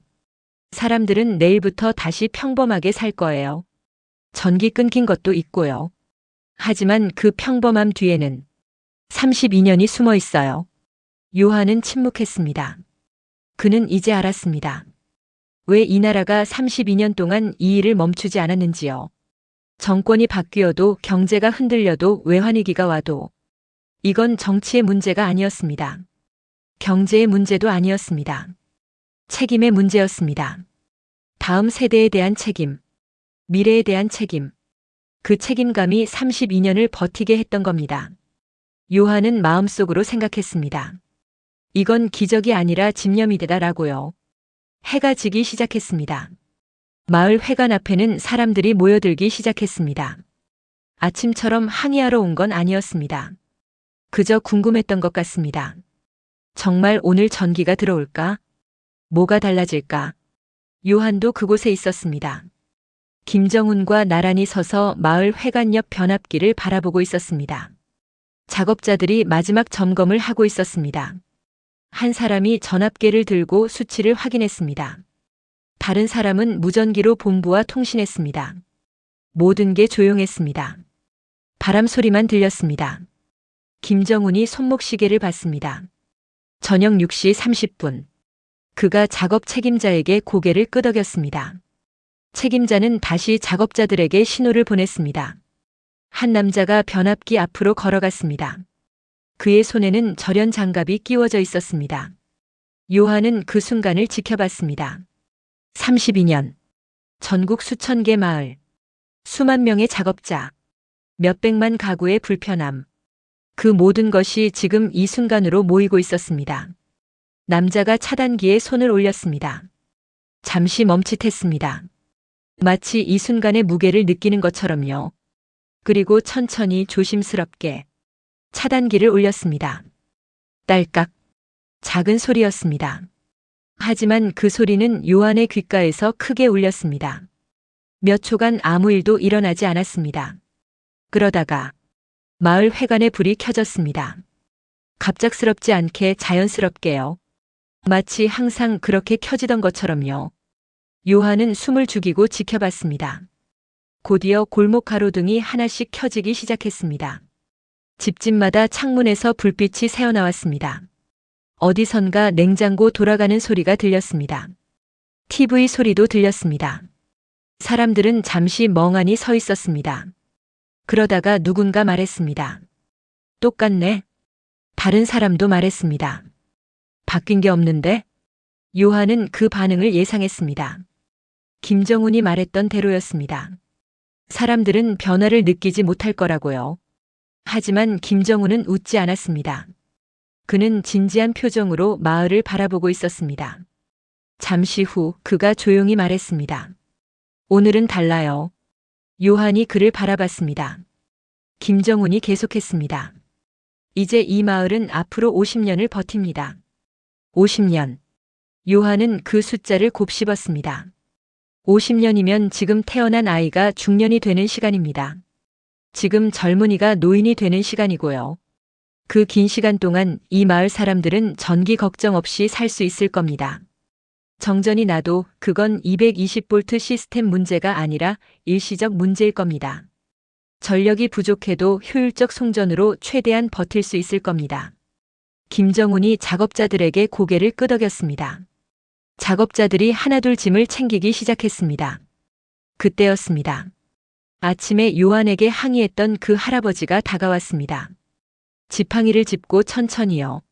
사람들은 내일부터 다시 평범하게 살 거예요. 전기 끊긴 것도 있고요. 하지만 그 평범함 뒤에는 32년이 숨어 있어요. 요한은 침묵했습니다. 그는 이제 알았습니다. 왜 이 나라가 32년 동안 이 일을 멈추지 않았는지요. 정권이 바뀌어도 경제가 흔들려도 외환위기가 와도 이건 정치의 문제가 아니었습니다. 경제의 문제도 아니었습니다. 책임의 문제였습니다. 다음 세대에 대한 책임, 미래에 대한 책임, 그 책임감이 32년을 버티게 했던 겁니다. 요한은 마음속으로 생각했습니다. 이건 기적이 아니라 집념이다라고요. 해가 지기 시작했습니다. 마을 회관 앞에는 사람들이 모여들기 시작했습니다. 아침처럼 항의하러 온 건 아니었습니다. 그저 궁금했던 것 같습니다. 정말 오늘 전기가 들어올까? 뭐가 달라질까? 요한도 그곳에 있었습니다. 김정훈과 나란히 서서 마을 회관 옆 변압기를 바라보고 있었습니다. 작업자들이 마지막 점검을 하고 있었습니다. 한 사람이 전압계를 들고 수치를 확인했습니다. 다른 사람은 무전기로 본부와 통신했습니다. 모든 게 조용했습니다. 바람 소리만 들렸습니다. 김정훈이 손목시계를 봤습니다. 저녁 6시 30분. 그가 작업 책임자에게 고개를 끄덕였습니다. 책임자는 다시 작업자들에게 신호를 보냈습니다. 한 남자가 변압기 앞으로 걸어갔습니다. 그의 손에는 절연 장갑이 끼워져 있었습니다. 요한은 그 순간을 지켜봤습니다. 32년. 전국 수천 개 마을. 수만 명의 작업자. 몇백만 가구의 불편함. 그 모든 것이 지금 이 순간으로 모이고 있었습니다. 남자가 차단기에 손을 올렸습니다. 잠시 멈칫했습니다. 마치 이 순간의 무게를 느끼는 것처럼요. 그리고 천천히 조심스럽게 차단기를 올렸습니다. 딸깍. 작은 소리였습니다. 하지만 그 소리는 요한의 귓가에서 크게 울렸습니다. 몇 초간 아무 일도 일어나지 않았습니다. 그러다가 마을 회관의 불이 켜졌습니다. 갑작스럽지 않게 자연스럽게요. 마치 항상 그렇게 켜지던 것처럼요. 요한은 숨을 죽이고 지켜봤습니다. 곧이어 골목 가로등이 하나씩 켜지기 시작했습니다. 집집마다 창문에서 불빛이 새어나왔습니다. 어디선가 냉장고 돌아가는 소리가 들렸습니다. TV 소리도 들렸습니다. 사람들은 잠시 멍하니 서 있었습니다. 그러다가 누군가 말했습니다. 똑같네. 다른 사람도 말했습니다. 바뀐 게 없는데? 요한은 그 반응을 예상했습니다. 김정훈이 말했던 대로였습니다. 사람들은 변화를 느끼지 못할 거라고요. 하지만 김정훈은 웃지 않았습니다. 그는 진지한 표정으로 마을을 바라보고 있었습니다. 잠시 후 그가 조용히 말했습니다. 오늘은 달라요. 요한이 그를 바라봤습니다. 김정훈이 계속했습니다. 이제 이 마을은 앞으로 50년을 버팁니다. 50년. 요한은 그 숫자를 곱씹었습니다. 50년이면 지금 태어난 아이가 중년이 되는 시간입니다. 지금 젊은이가 노인이 되는 시간이고요. 그 긴 시간 동안 이 마을 사람들은 전기 걱정 없이 살 수 있을 겁니다. 정전이 나도 그건 220V 시스템 문제가 아니라 일시적 문제일 겁니다. 전력이 부족해도 효율적 송전으로 최대한 버틸 수 있을 겁니다. 김정훈이 작업자들에게 고개를 끄덕였습니다. 작업자들이 하나둘 짐을 챙기기 시작했습니다. 그때였습니다. 아침에 요한에게 항의했던 그 할아버지가 다가왔습니다. 지팡이를 짚고 천천히요.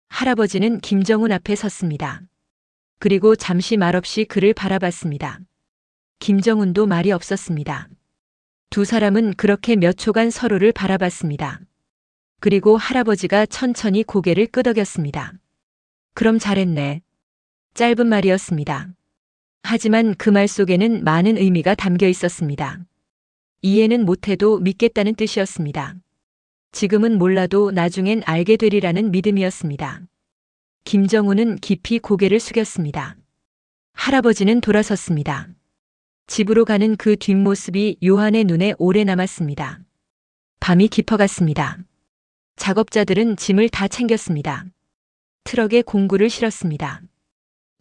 할아버지는 김정훈 앞에 섰습니다. 그리고 잠시 말없이 그를 바라봤습니다. 김정훈도 말이 없었습니다. 두 사람은 그렇게 몇 초간 서로를 바라봤습니다. 그리고 할아버지가 천천히 고개를 끄덕였습니다. 그럼 잘했네. 짧은 말이었습니다. 하지만 그 말 속에는 많은 의미가 담겨 있었습니다. 이해는 못해도 믿겠다는 뜻이었습니다. 지금은 몰라도 나중엔 알게 되리라는 믿음이었습니다. 김정훈은 깊이 고개를 숙였습니다. 할아버지는 돌아섰습니다. 집으로 가는 그 뒷모습이 요한의 눈에 오래 남았습니다. 밤이 깊어갔습니다. 작업자들은 짐을 다 챙겼습니다. 트럭에 공구를 실었습니다.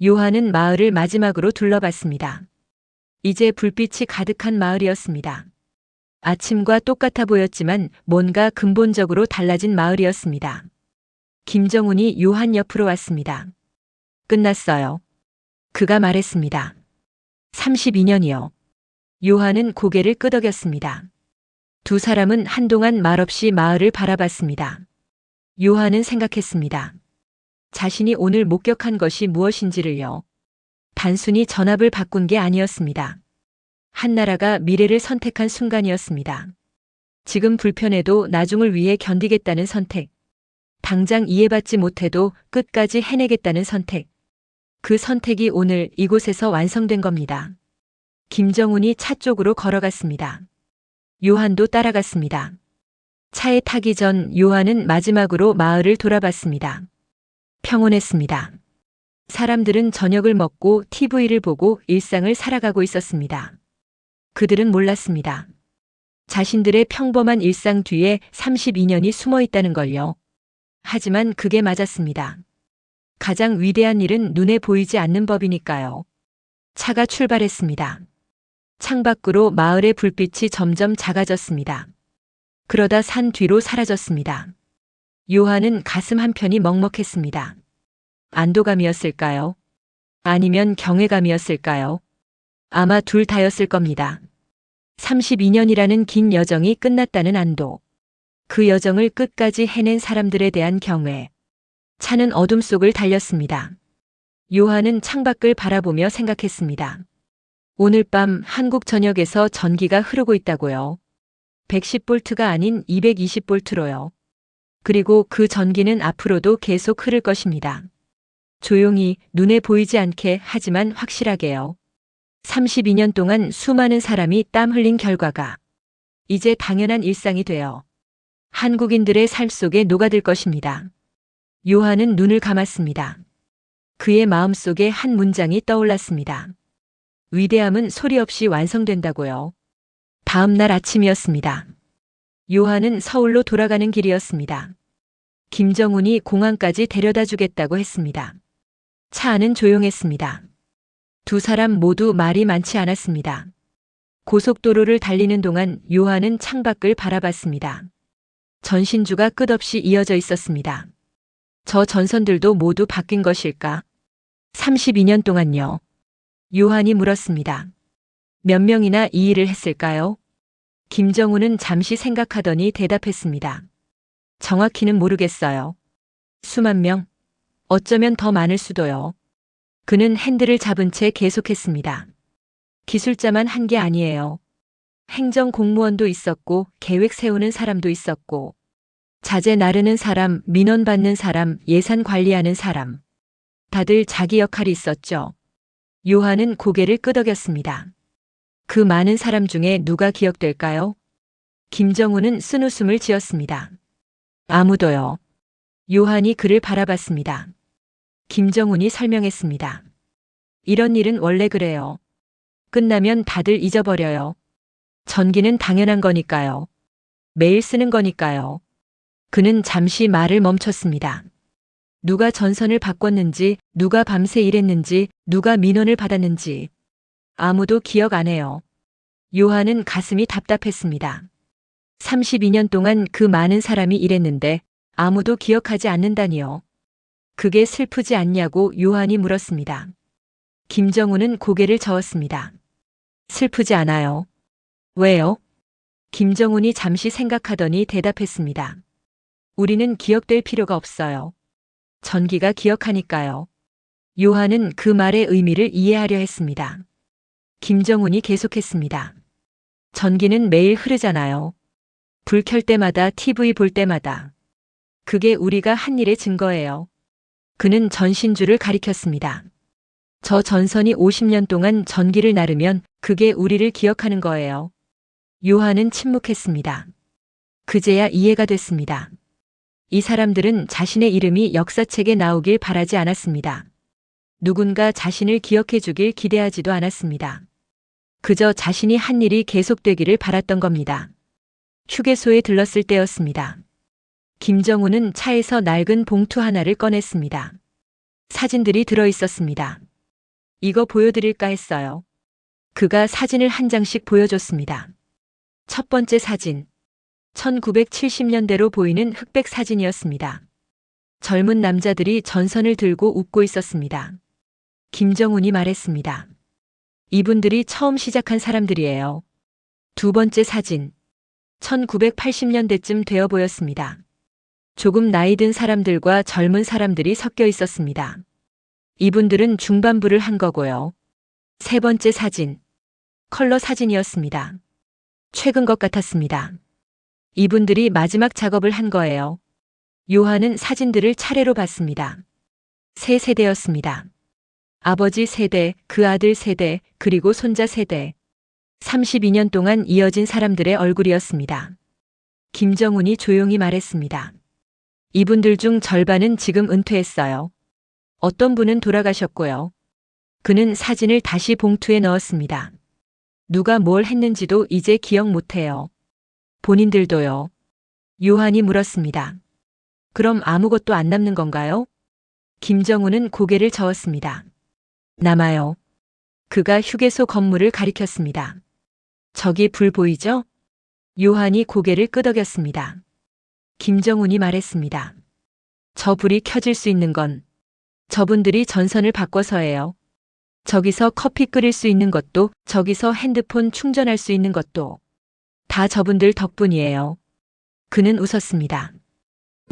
요한은 마을을 마지막으로 둘러봤습니다. 이제 불빛이 가득한 마을이었습니다. 아침과 똑같아 보였지만 뭔가 근본적으로 달라진 마을이었습니다. 김정훈이 요한 옆으로 왔습니다. 끝났어요. 그가 말했습니다. 32년이요. 요한은 고개를 끄덕였습니다. 두 사람은 한동안 말없이 마을을 바라봤습니다. 요한은 생각했습니다. 자신이 오늘 목격한 것이 무엇인지를요. 단순히 전압을 바꾼 게 아니었습니다. 한 나라가 미래를 선택한 순간이었습니다. 지금 불편해도 나중을 위해 견디겠다는 선택. 당장 이해받지 못해도 끝까지 해내겠다는 선택. 그 선택이 오늘 이곳에서 완성된 겁니다. 김정훈이 차 쪽으로 걸어갔습니다. 요한도 따라갔습니다. 차에 타기 전 요한은 마지막으로 마을을 돌아봤습니다. 평온했습니다. 사람들은 저녁을 먹고 TV를 보고 일상을 살아가고 있었습니다. 그들은 몰랐습니다. 자신들의 평범한 일상 뒤에 32년이 숨어 있다는 걸요. 하지만 그게 맞았습니다. 가장 위대한 일은 눈에 보이지 않는 법이니까요. 차가 출발했습니다. 창밖으로 마을의 불빛이 점점 작아졌습니다. 그러다 산 뒤로 사라졌습니다. 요한은 가슴 한편이 먹먹했습니다. 안도감이었을까요? 아니면 경외감이었을까요? 아마 둘 다였을 겁니다. 32년이라는 긴 여정이 끝났다는 안도. 그 여정을 끝까지 해낸 사람들에 대한 경외. 차는 어둠 속을 달렸습니다. 요한은 창밖을 바라보며 생각했습니다. 오늘 밤 한국 전역에서 전기가 흐르고 있다고요. 110볼트가 아닌 220볼트로요. 그리고 그 전기는 앞으로도 계속 흐를 것입니다. 조용히, 눈에 보이지 않게, 하지만 확실하게요. 32년 동안 수많은 사람이 땀 흘린 결과가 이제 당연한 일상이 되어 한국인들의 삶 속에 녹아들 것입니다. 요한은 눈을 감았습니다. 그의 마음속에 한 문장이 떠올랐습니다. 위대함은 소리 없이 완성된다고요. 다음 날 아침이었습니다. 요한은 서울로 돌아가는 길이었습니다. 김정훈이 공항까지 데려다 주겠다고 했습니다. 차 안은 조용했습니다. 두 사람 모두 말이 많지 않았습니다. 고속도로를 달리는 동안 요한은 창밖을 바라봤습니다. 전신주가 끝없이 이어져 있었습니다. 저 전선들도 모두 바뀐 것일까? 32년 동안요. 요한이 물었습니다. 몇 명이나 이 일을 했을까요? 김정우는 잠시 생각하더니 대답했습니다. 정확히는 모르겠어요. 수만 명? 어쩌면 더 많을 수도요. 그는 핸들을 잡은 채 계속했습니다. 기술자만 한 게 아니에요. 행정 공무원도 있었고 계획 세우는 사람도 있었고 자재 나르는 사람, 민원 받는 사람, 예산 관리하는 사람. 다들 자기 역할이 있었죠. 요한은 고개를 끄덕였습니다. 그 많은 사람 중에 누가 기억될까요? 김정우는 쓴웃음을 지었습니다. 아무도요. 요한이 그를 바라봤습니다. 김정훈이 설명했습니다. 이런 일은 원래 그래요. 끝나면 다들 잊어버려요. 전기는 당연한 거니까요. 매일 쓰는 거니까요. 그는 잠시 말을 멈췄습니다. 누가 전선을 바꿨는지, 누가 밤새 일했는지, 누가 민원을 받았는지 아무도 기억 안 해요. 요한은 가슴이 답답했습니다. 32년 동안 그 많은 사람이 일했는데 아무도 기억하지 않는다니요. 그게 슬프지 않냐고 요한이 물었습니다. 김정우는 고개를 저었습니다. 슬프지 않아요. 왜요? 김정훈이 잠시 생각하더니 대답했습니다. 우리는 기억될 필요가 없어요. 전기가 기억하니까요. 요한은 그 말의 의미를 이해하려 했습니다. 김정훈이 계속했습니다. 전기는 매일 흐르잖아요. 불 켤 때마다 TV 볼 때마다. 그게 우리가 한 일의 증거예요. 그는 전신주를 가리켰습니다. 저 전선이 50년 동안 전기를 나르면 그게 우리를 기억하는 거예요. 요한은 침묵했습니다. 그제야 이해가 됐습니다. 이 사람들은 자신의 이름이 역사책에 나오길 바라지 않았습니다. 누군가 자신을 기억해 주길 기대하지도 않았습니다. 그저 자신이 한 일이 계속되기를 바랐던 겁니다. 휴게소에 들렀을 때였습니다. 김정우는 차에서 낡은 봉투 하나를 꺼냈습니다. 사진들이 들어 있었습니다. 이거 보여드릴까 했어요. 그가 사진을 한 장씩 보여줬습니다. 첫 번째 사진. 1970년대로 보이는 흑백 사진이었습니다. 젊은 남자들이 전선을 들고 웃고 있었습니다. 김정훈이 말했습니다. 이분들이 처음 시작한 사람들이에요. 두 번째 사진. 1980년대쯤 되어 보였습니다. 조금 나이 든 사람들과 젊은 사람들이 섞여 있었습니다. 이분들은 중반부를 한 거고요. 세 번째 사진. 컬러 사진이었습니다. 최근 것 같았습니다. 이분들이 마지막 작업을 한 거예요. 요한은 사진들을 차례로 봤습니다. 세 세대였습니다. 아버지 세대, 그 아들 세대, 그리고 손자 세대. 32년 동안 이어진 사람들의 얼굴이었습니다. 김정훈이 조용히 말했습니다. 이분들 중 절반은 지금 은퇴했어요. 어떤 분은 돌아가셨고요. 그는 사진을 다시 봉투에 넣었습니다. 누가 뭘 했는지도 이제 기억 못해요. 본인들도요. 요한이 물었습니다. 그럼 아무것도 안 남는 건가요? 김정훈은 고개를 저었습니다. 남아요. 그가 휴게소 건물을 가리켰습니다. 저기 불 보이죠? 요한이 고개를 끄덕였습니다. 김정훈이 말했습니다. 저 불이 켜질 수 있는 건 저분들이 전선을 바꿔서예요. 저기서 커피 끓일 수 있는 것도, 저기서 핸드폰 충전할 수 있는 것도 다 저분들 덕분이에요. 그는 웃었습니다.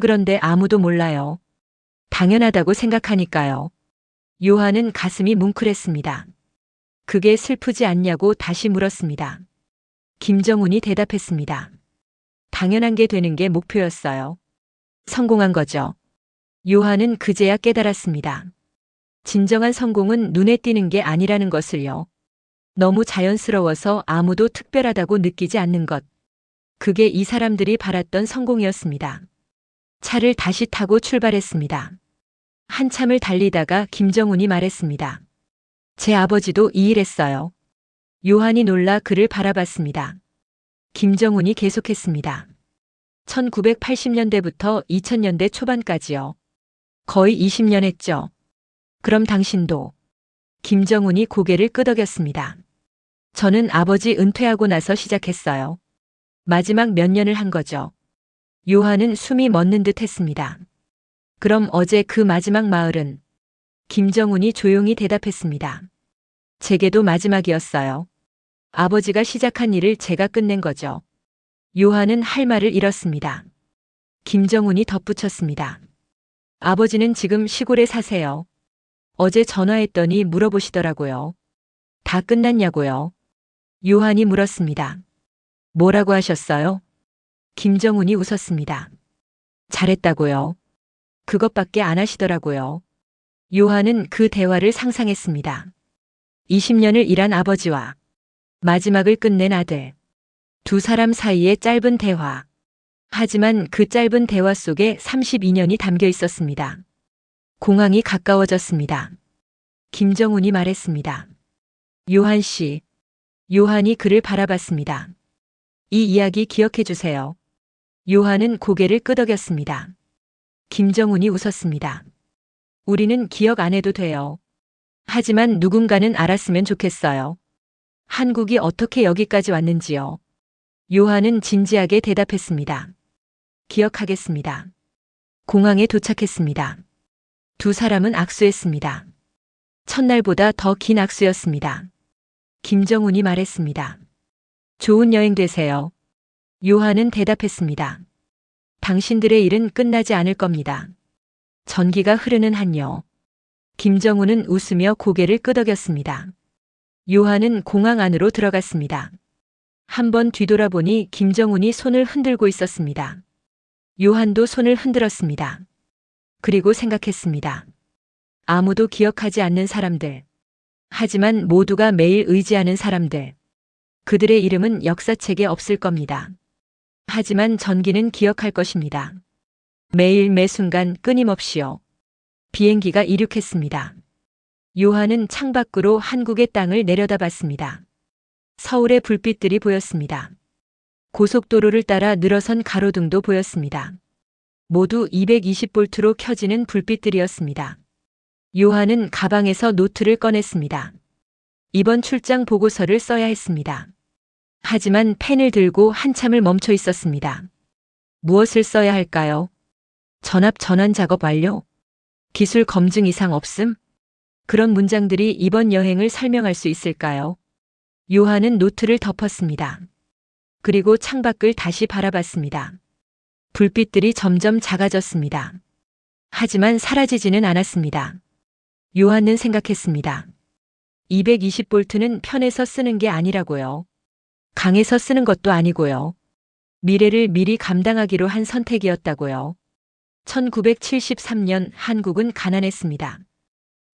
그런데 아무도 몰라요. 당연하다고 생각하니까요. 요한은 가슴이 뭉클했습니다. 그게 슬프지 않냐고 다시 물었습니다. 김정훈이 대답했습니다. 당연한 게 되는 게 목표였어요. 성공한 거죠. 요한은 그제야 깨달았습니다. 진정한 성공은 눈에 띄는 게 아니라는 것을요. 너무 자연스러워서 아무도 특별하다고 느끼지 않는 것. 그게 이 사람들이 바랐던 성공이었습니다. 차를 다시 타고 출발했습니다. 한참을 달리다가 김정훈이 말했습니다. 제 아버지도 이 일했어요. 요한이 놀라 그를 바라봤습니다. 김정훈이 계속했습니다. 1980년대부터 2000년대 초반까지요. 거의 20년 했죠. 그럼 당신도? 김정훈이 고개를 끄덕였습니다. 저는 아버지 은퇴하고 나서 시작했어요. 마지막 몇 년을 한 거죠. 요한은 숨이 멎는 듯 했습니다. 그럼 어제 그 마지막 마을은? 김정훈이 조용히 대답했습니다. 제게도 마지막이었어요. 아버지가 시작한 일을 제가 끝낸 거죠. 요한은 할 말을 잃었습니다. 김정훈이 덧붙였습니다. 아버지는 지금 시골에 사세요. 어제 전화했더니 물어보시더라고요. 다 끝났냐고요? 요한이 물었습니다. 뭐라고 하셨어요? 김정훈이 웃었습니다. 잘했다고요. 그것밖에 안 하시더라고요. 요한은 그 대화를 상상했습니다. 20년을 일한 아버지와 마지막을 끝낸 아들. 두 사람 사이의 짧은 대화. 하지만 그 짧은 대화 속에 32년이 담겨 있었습니다. 공항이 가까워졌습니다. 김정훈이 말했습니다. 요한 씨. 요한이 그를 바라봤습니다. 이 이야기 기억해 주세요. 요한은 고개를 끄덕였습니다. 김정훈이 웃었습니다. 우리는 기억 안 해도 돼요. 하지만 누군가는 알았으면 좋겠어요. 한국이 어떻게 여기까지 왔는지요. 요한은 진지하게 대답했습니다. 기억하겠습니다. 공항에 도착했습니다. 두 사람은 악수했습니다. 첫날보다 더 긴 악수였습니다. 김정훈이 말했습니다. 좋은 여행 되세요. 요한은 대답했습니다. 당신들의 일은 끝나지 않을 겁니다. 전기가 흐르는 한요. 김정훈은 웃으며 고개를 끄덕였습니다. 요한은 공항 안으로 들어갔습니다. 한번 뒤돌아보니 김정훈이 손을 흔들고 있었습니다. 요한도 손을 흔들었습니다. 그리고 생각했습니다. 아무도 기억하지 않는 사람들. 하지만 모두가 매일 의지하는 사람들. 그들의 이름은 역사책에 없을 겁니다. 하지만 전기는 기억할 것입니다. 매일 매 순간 끊임없이요. 비행기가 이륙했습니다. 요한은 창밖으로 한국의 땅을 내려다봤습니다. 서울의 불빛들이 보였습니다. 고속도로를 따라 늘어선 가로등도 보였습니다. 모두 220볼트로 켜지는 불빛들이었습니다. 요한은 가방에서 노트를 꺼냈습니다. 이번 출장 보고서를 써야 했습니다. 하지만 펜을 들고 한참을 멈춰 있었습니다. 무엇을 써야 할까요? 전압 전환 작업 완료? 기술 검증 이상 없음? 그런 문장들이 이번 여행을 설명할 수 있을까요? 요한은 노트를 덮었습니다. 그리고 창밖을 다시 바라봤습니다. 불빛들이 점점 작아졌습니다. 하지만 사라지지는 않았습니다. 요한은 생각했습니다. 220볼트는 편에서 쓰는 게 아니라고요. 강에서 쓰는 것도 아니고요. 미래를 미리 감당하기로 한 선택이었다고요. 1973년 한국은 가난했습니다.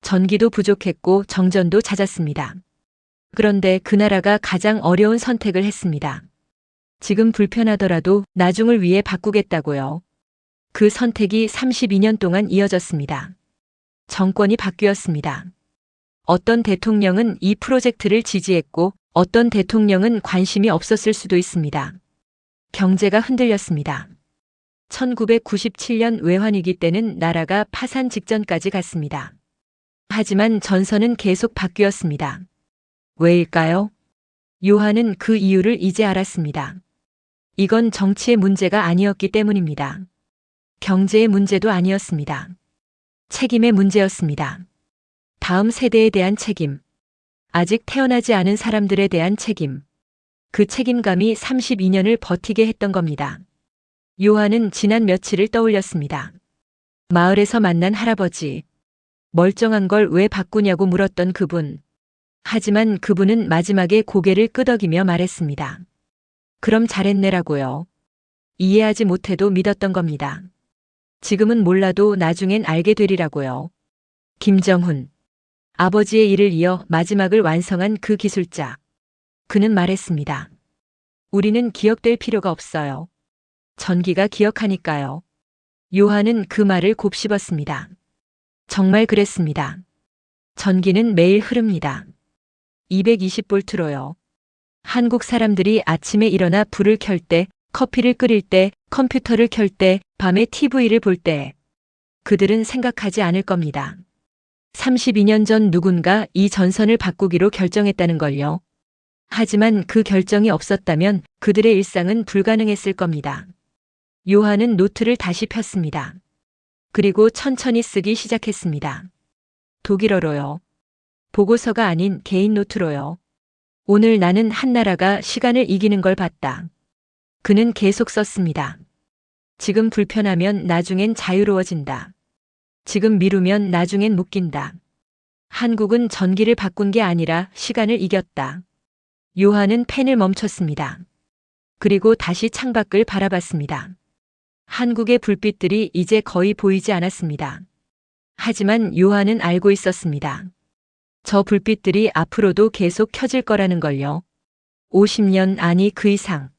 전기도 부족했고 정전도 잦았습니다. 그런데 그 나라가 가장 어려운 선택을 했습니다. 지금 불편하더라도 나중을 위해 바꾸겠다고요. 그 선택이 32년 동안 이어졌습니다. 정권이 바뀌었습니다. 어떤 대통령은 이 프로젝트를 지지했고 어떤 대통령은 관심이 없었을 수도 있습니다. 경제가 흔들렸습니다. 1997년 외환위기 때는 나라가 파산 직전까지 갔습니다. 하지만 전선은 계속 바뀌었습니다. 왜일까요? 요한은 그 이유를 이제 알았습니다. 이건 정치의 문제가 아니었기 때문입니다. 경제의 문제도 아니었습니다. 책임의 문제였습니다. 다음 세대에 대한 책임. 아직 태어나지 않은 사람들에 대한 책임. 그 책임감이 32년을 버티게 했던 겁니다. 요한은 지난 며칠을 떠올렸습니다. 마을에서 만난 할아버지. 멀쩡한 걸 왜 바꾸냐고 물었던 그분. 하지만 그분은 마지막에 고개를 끄덕이며 말했습니다. 그럼 잘했네라고요. 이해하지 못해도 믿었던 겁니다. 지금은 몰라도 나중엔 알게 되리라고요. 김정훈. 아버지의 일을 이어 마지막을 완성한 그 기술자. 그는 말했습니다. 우리는 기억될 필요가 없어요. 전기가 기억하니까요. 요한은 그 말을 곱씹었습니다. 정말 그랬습니다. 전기는 매일 흐릅니다. 220볼트로요. 한국 사람들이 아침에 일어나 불을 켤 때, 커피를 끓일 때, 컴퓨터를 켤 때, 밤에 TV를 볼 때, 그들은 생각하지 않을 겁니다. 32년 전 누군가 이 전선을 바꾸기로 결정했다는 걸요. 하지만 그 결정이 없었다면 그들의 일상은 불가능했을 겁니다. 요한은 노트를 다시 폈습니다. 그리고 천천히 쓰기 시작했습니다. 독일어로요. 보고서가 아닌 개인 노트로요. 오늘 나는 한나라가 시간을 이기는 걸 봤다. 그는 계속 썼습니다. 지금 불편하면 나중엔 자유로워진다. 지금 미루면 나중엔 묶인다. 한국은 전기를 바꾼 게 아니라 시간을 이겼다. 요한은 펜을 멈췄습니다. 그리고 다시 창밖을 바라봤습니다. 한국의 불빛들이 이제 거의 보이지 않았습니다. 하지만 요한은 알고 있었습니다. 저 불빛들이 앞으로도 계속 켜질 거라는 걸요. 50년 아니 그 이상.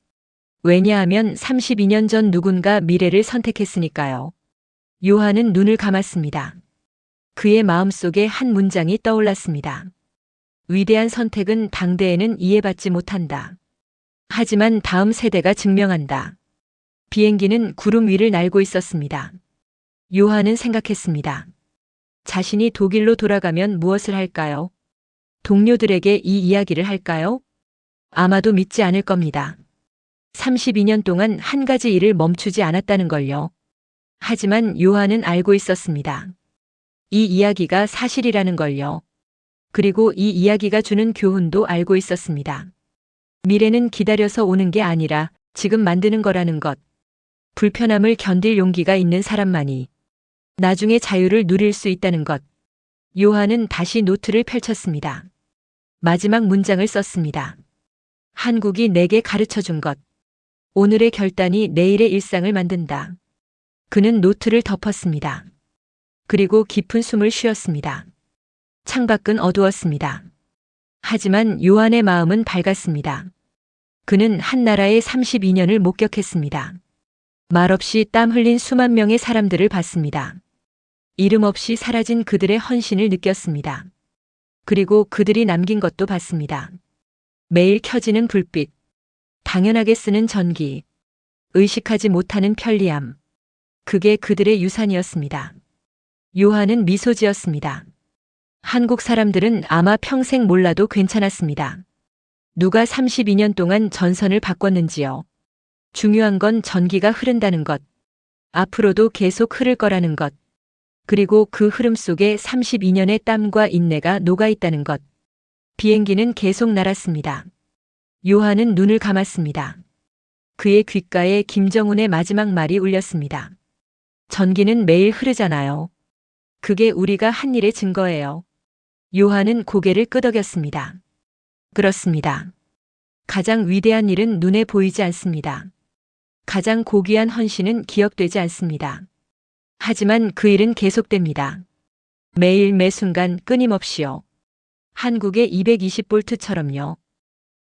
왜냐하면 32년 전 누군가 미래를 선택했으니까요. 요한은 눈을 감았습니다. 그의 마음속에 한 문장이 떠올랐습니다. 위대한 선택은 당대에는 이해받지 못한다. 하지만 다음 세대가 증명한다. 비행기는 구름 위를 날고 있었습니다. 요한은 생각했습니다. 자신이 독일로 돌아가면 무엇을 할까요? 동료들에게 이 이야기를 할까요? 아마도 믿지 않을 겁니다. 32년 동안 한 가지 일을 멈추지 않았다는 걸요. 하지만 요한은 알고 있었습니다. 이 이야기가 사실이라는 걸요. 그리고 이 이야기가 주는 교훈도 알고 있었습니다. 미래는 기다려서 오는 게 아니라 지금 만드는 거라는 것. 불편함을 견딜 용기가 있는 사람만이 나중에 자유를 누릴 수 있다는 것. 요한은 다시 노트를 펼쳤습니다. 마지막 문장을 썼습니다. 한국이 내게 가르쳐 준 것. 오늘의 결단이 내일의 일상을 만든다. 그는 노트를 덮었습니다. 그리고 깊은 숨을 쉬었습니다. 창밖은 어두웠습니다. 하지만 요한의 마음은 밝았습니다. 그는 한나라의 32년을 목격했습니다. 말없이 땀 흘린 수만 명의 사람들을 봤습니다. 이름 없이 사라진 그들의 헌신을 느꼈습니다. 그리고 그들이 남긴 것도 봤습니다. 매일 켜지는 불빛, 당연하게 쓰는 전기, 의식하지 못하는 편리함. 그게 그들의 유산이었습니다. 요한은 미소 지었습니다. 한국 사람들은 아마 평생 몰라도 괜찮았습니다. 누가 32년 동안 전선을 바꿨는지요. 중요한 건 전기가 흐른다는 것. 앞으로도 계속 흐를 거라는 것. 그리고 그 흐름 속에 32년의 땀과 인내가 녹아 있다는 것. 비행기는 계속 날았습니다. 요한은 눈을 감았습니다. 그의 귓가에 김정은의 마지막 말이 울렸습니다. 전기는 매일 흐르잖아요. 그게 우리가 한 일의 증거예요. 요한은 고개를 끄덕였습니다. 그렇습니다. 가장 위대한 일은 눈에 보이지 않습니다. 가장 고귀한 헌신은 기억되지 않습니다. 하지만 그 일은 계속됩니다. 매일 매 순간 끊임없이요. 한국의 220볼트처럼요.